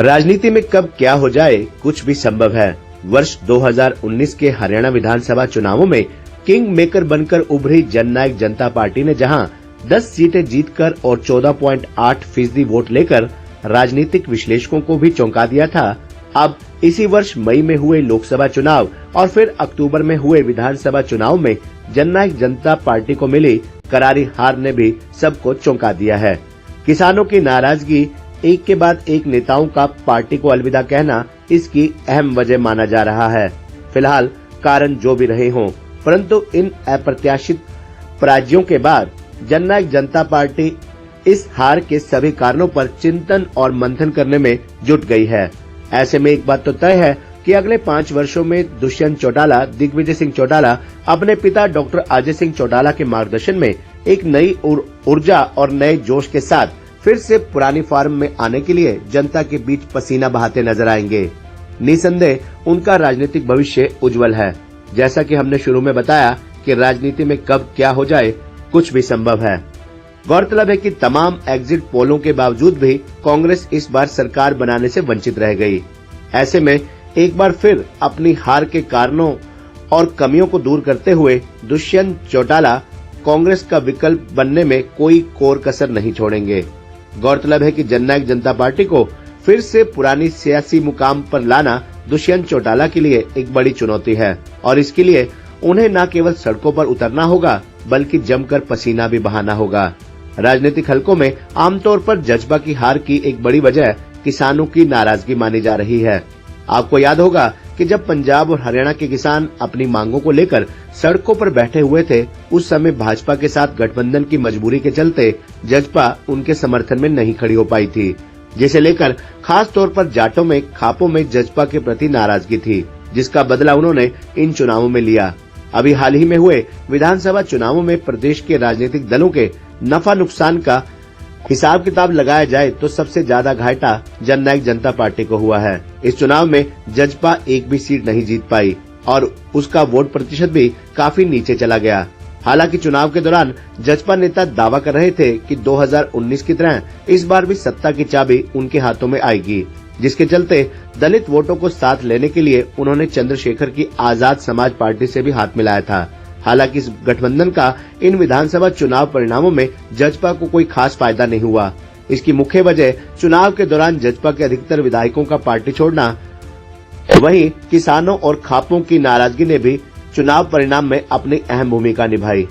राजनीति में कब क्या हो जाए कुछ भी संभव है। वर्ष 2019 के हरियाणा विधानसभा चुनावों में किंग मेकर बनकर उभरी जननायक जनता पार्टी ने जहां 10 सीटें जीतकर और 14.8% वोट लेकर राजनीतिक विश्लेषकों को भी चौंका दिया था। अब इसी वर्ष मई में हुए लोकसभा चुनाव और फिर अक्टूबर में हुए विधानसभा चुनाव में जननायक जनता पार्टी को मिली करारी हार ने भी सबको चौंका दिया है। किसानों की नाराजगी, एक के बाद एक नेताओं का पार्टी को अलविदा कहना इसकी अहम वजह माना जा रहा है। फिलहाल कारण जो भी रहे हों, परंतु इन अप्रत्याशित पराजयों के बाद जननायक जनता पार्टी इस हार के सभी कारणों पर चिंतन और मंथन करने में जुट गई है। ऐसे में एक बात तो तय है कि अगले 5 वर्षों में दुष्यंत चौटाला, दिग्विजय सिंह चौटाला अपने पिता डॉक्टर अजय सिंह चौटाला के मार्गदर्शन में एक नई ऊर्जा और नए जोश के साथ फिर से पुरानी फॉर्म में आने के लिए जनता के बीच पसीना बहाते नजर आएंगे। निसंदेह उनका राजनीतिक भविष्य उज्जवल है। जैसा कि हमने शुरू में बताया कि राजनीति में कब क्या हो जाए कुछ भी संभव है। गौरतलब है कि तमाम एग्जिट पोलों के बावजूद भी कांग्रेस इस बार सरकार बनाने से वंचित रह गई। ऐसे में एक बार फिर अपनी हार के कारणों और कमियों को दूर करते हुए दुष्यंत चौटाला कांग्रेस का विकल्प बनने में कोई कोर कसर नहीं छोड़ेंगे। गौरतलब है कि जननायक जनता पार्टी को फिर से पुरानी सियासी मुकाम पर लाना दुष्यंत चौटाला के लिए एक बड़ी चुनौती है और इसके लिए उन्हें न केवल सड़कों पर उतरना होगा बल्कि जमकर पसीना भी बहाना होगा। राजनीतिक हलकों में आमतौर पर जज्बा की हार की एक बड़ी वजह किसानों की नाराजगी मानी जा रही है। आपको याद होगा कि जब पंजाब और हरियाणा के किसान अपनी मांगों को लेकर सड़कों पर बैठे हुए थे, उस समय भाजपा के साथ गठबंधन की मजबूरी के चलते जजपा उनके समर्थन में नहीं खड़ी हो पाई थी, जिसे लेकर खास तौर पर जाटों में, खापों में जजपा के प्रति नाराजगी थी, जिसका बदला उन्होंने इन चुनावों में लिया। अभी हाल ही में हुए विधानसभा चुनावों में प्रदेश के राजनीतिक दलों के नफा नुकसान का हिसाब किताब लगाया जाए तो सबसे ज्यादा घाटा जननायक जनता पार्टी को हुआ है। इस चुनाव में जजपा एक भी सीट नहीं जीत पाई और उसका वोट प्रतिशत भी काफी नीचे चला गया। हालांकि चुनाव के दौरान जजपा नेता दावा कर रहे थे कि 2019 की तरह इस बार भी सत्ता की चाबी उनके हाथों में आएगी, जिसके चलते दलित वोटों को साथ लेने के लिए उन्होंने चंद्रशेखर की आजाद समाज पार्टी से भी हाथ मिलाया था। हालांकि इस गठबंधन का इन विधानसभा चुनाव परिणामों में जजपा को कोई खास फायदा नहीं हुआ। इसकी मुख्य वजह चुनाव के दौरान जजपा के अधिकतर विधायकों का पार्टी छोड़ना, वहीं किसानों और खापों की नाराजगी ने भी चुनाव परिणाम में अपनी अहम भूमिका निभाई।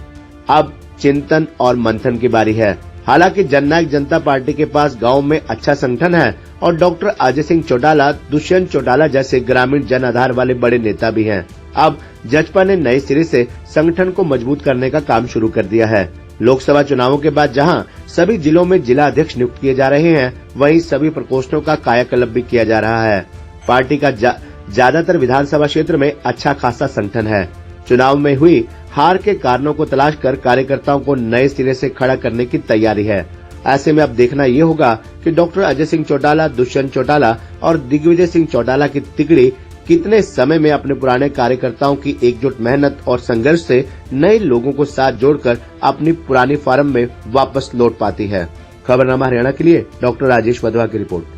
अब चिंतन और मंथन की बारी है। हालांकि जननायक जनता पार्टी के पास गांव में अच्छा संगठन है और डॉक्टर अजय सिंह चौटाला, दुष्यंत चौटाला जैसे ग्रामीण जन आधार वाले बड़े नेता भी हैं। अब जजपा ने नए सिरे से संगठन को मजबूत करने का काम शुरू कर दिया है। लोकसभा चुनावों के बाद जहां सभी जिलों में जिला अध्यक्ष नियुक्त किए जा रहे हैं, वहीं सभी प्रकोष्ठों का कायाकल्प भी किया जा रहा है। पार्टी का ज्यादातर विधानसभा क्षेत्र में अच्छा खासा संगठन है। चुनाव में हुई हार के कारणों को तलाश कर कार्यकर्ताओं को नए सिरे से खड़ा करने की तैयारी है। ऐसे में अब देखना ये होगा कि डॉक्टर अजय सिंह चौटाला, दुष्यंत चौटाला और दिग्विजय सिंह चौटाला की तिकड़ी कितने समय में अपने पुराने कार्यकर्ताओं की एकजुट मेहनत और संघर्ष से नए लोगों को साथ जोड़कर अपनी पुरानी फॉर्म में वापस लौट पाती है। खबरनामा हरियाणा के लिए डॉक्टर राजेश वधवा की रिपोर्ट।